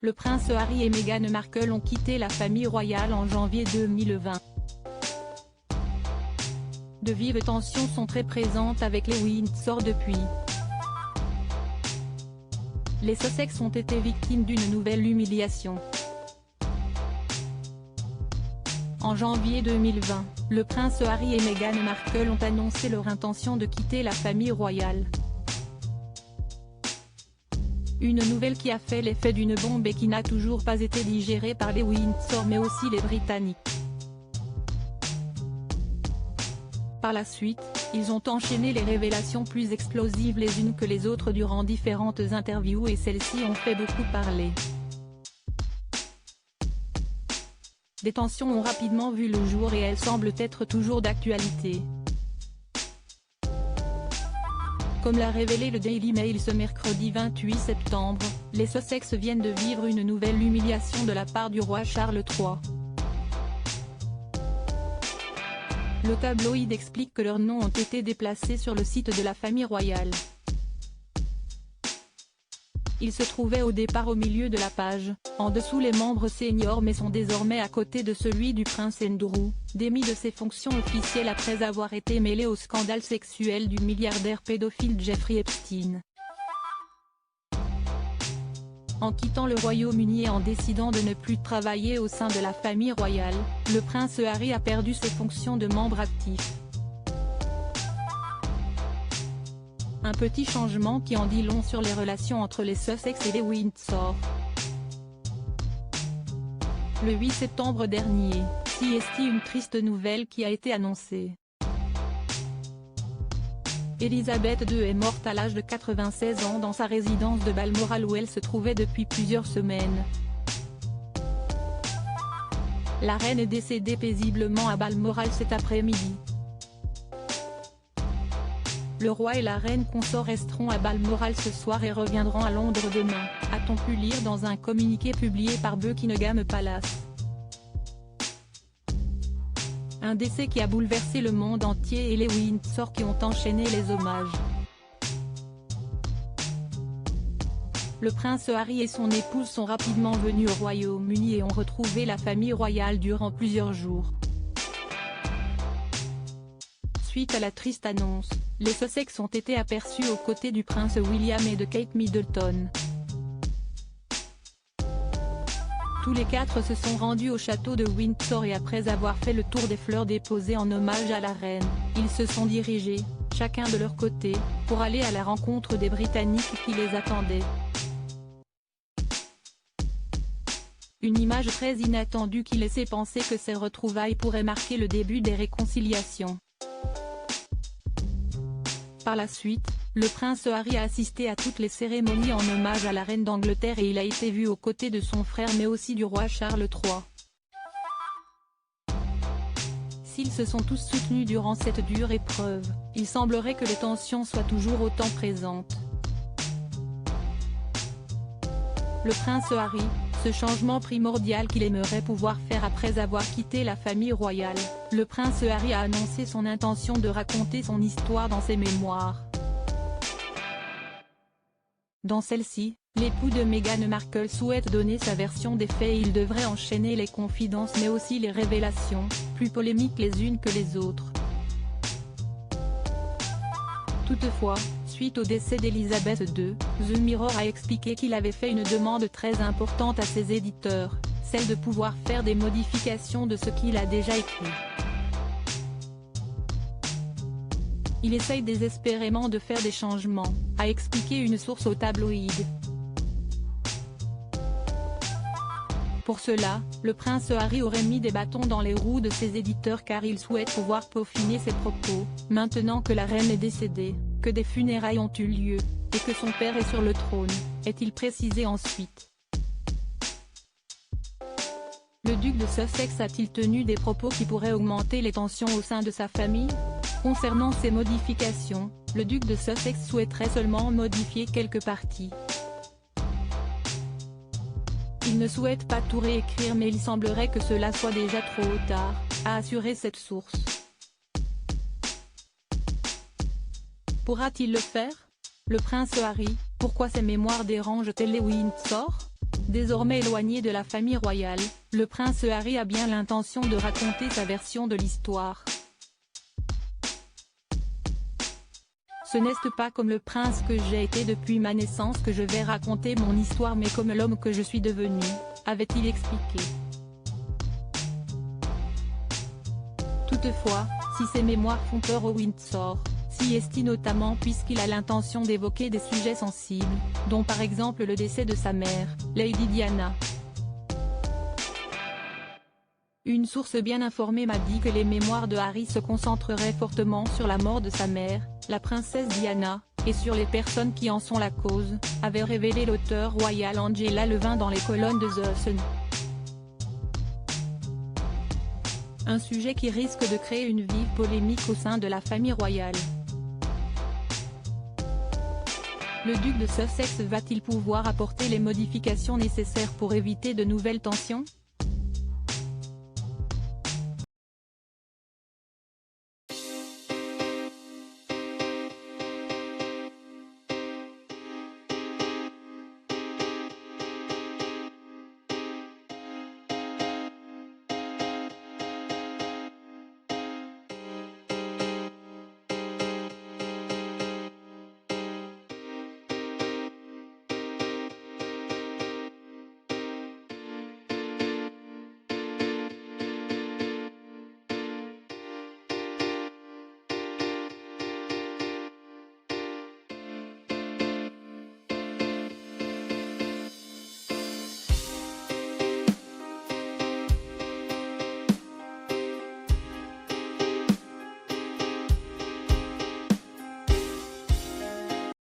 Le prince Harry et Meghan Markle ont quitté la famille royale en janvier 2020. De vives tensions sont très présentes avec les Windsor depuis. Les Sussex ont été victimes d'une nouvelle humiliation. En janvier 2020, le prince Harry et Meghan Markle ont annoncé leur intention de quitter la famille royale. Une nouvelle qui a fait l'effet d'une bombe et qui n'a toujours pas été digérée par les Windsor mais aussi les Britanniques. Par la suite, ils ont enchaîné les révélations plus explosives les unes que les autres durant différentes interviews et celles-ci ont fait beaucoup parler. Des tensions ont rapidement vu le jour et elles semblent être toujours d'actualité. Comme l'a révélé le Daily Mail ce mercredi 28 septembre, les Sussex viennent de vivre une nouvelle humiliation de la part du roi Charles III. Le tabloïd explique que leurs noms ont été déplacés sur le site de la famille royale. Ils se trouvaient au départ au milieu de la page, en dessous les membres seniors mais sont désormais à côté de celui du prince Andrew, démis de ses fonctions officielles après avoir été mêlé au scandale sexuel du milliardaire pédophile Jeffrey Epstein. En quittant le Royaume-Uni et en décidant de ne plus travailler au sein de la famille royale, le prince Harry a perdu ses fonctions de membre actif. Un petit changement qui en dit long sur les relations entre les Sussex et les Windsor. Le 8 septembre dernier, c'est une triste nouvelle qui a été annoncée. Elisabeth II est morte à l'âge de 96 ans dans sa résidence de Balmoral où elle se trouvait depuis plusieurs semaines. La reine est décédée paisiblement à Balmoral cet après-midi. Le roi et la reine consort resteront à Balmoral ce soir et reviendront à Londres demain, a-t-on pu lire dans un communiqué publié par Buckingham Palace. Un décès qui a bouleversé le monde entier et les Windsor qui ont enchaîné les hommages. Le prince Harry et son épouse sont rapidement venus au Royaume-Uni et ont retrouvé la famille royale durant plusieurs jours. Suite à la triste annonce, les Sussex ont été aperçus aux côtés du prince William et de Kate Middleton. Tous les quatre se sont rendus au château de Windsor et après avoir fait le tour des fleurs déposées en hommage à la reine, ils se sont dirigés, chacun de leur côté, pour aller à la rencontre des Britanniques qui les attendaient. Une image très inattendue qui laissait penser que ces retrouvailles pourraient marquer le début des réconciliations. Par la suite, le prince Harry a assisté à toutes les cérémonies en hommage à la reine d'Angleterre et il a été vu aux côtés de son frère mais aussi du roi Charles III. S'ils se sont tous soutenus durant cette dure épreuve, il semblerait que les tensions soient toujours autant présentes. Le prince Harry, ce changement primordial qu'il aimerait pouvoir faire après avoir quitté la famille royale, le prince Harry a annoncé son intention de raconter son histoire dans ses mémoires. Dans celle-ci, l'époux de Meghan Markle souhaite donner sa version des faits et il devrait enchaîner les confidences mais aussi les révélations, plus polémiques les unes que les autres. Toutefois, suite au décès d'Elisabeth II, The Mirror a expliqué qu'il avait fait une demande très importante à ses éditeurs, celle de pouvoir faire des modifications de ce qu'il a déjà écrit. Il essaye désespérément de faire des changements, a expliqué une source au tabloïd. Pour cela, le prince Harry aurait mis des bâtons dans les roues de ses éditeurs car il souhaite pouvoir peaufiner ses propos, maintenant que la reine est décédée, que des funérailles ont eu lieu, et que son père est sur le trône, est-il précisé ensuite. Le duc de Sussex a-t-il tenu des propos qui pourraient augmenter les tensions au sein de sa famille? Concernant ces modifications, le duc de Sussex souhaiterait seulement modifier quelques parties. Il ne souhaite pas tout réécrire mais il semblerait que cela soit déjà trop tard, a assuré cette source. Pourra-t-il le faire? Le prince Harry, pourquoi ses mémoires dérangent-elles les Windsor? Désormais éloigné de la famille royale, le prince Harry a bien l'intention de raconter sa version de l'histoire. Ce n'est pas comme le prince que j'ai été depuis ma naissance que je vais raconter mon histoire mais comme l'homme que je suis devenu, avait-il expliqué. Toutefois, si ses mémoires font peur au Windsor, si est-il notamment puisqu'il a l'intention d'évoquer des sujets sensibles, dont par exemple le décès de sa mère, Lady Diana. Une source bien informée m'a dit que les mémoires de Harry se concentreraient fortement sur la mort de sa mère, la princesse Diana, et sur les personnes qui en sont la cause, avait révélé l'auteur royal Angela Levin dans les colonnes de The Sun. Un sujet qui risque de créer une vive polémique au sein de la famille royale. Le duc de Sussex va-t-il pouvoir apporter les modifications nécessaires pour éviter de nouvelles tensions ?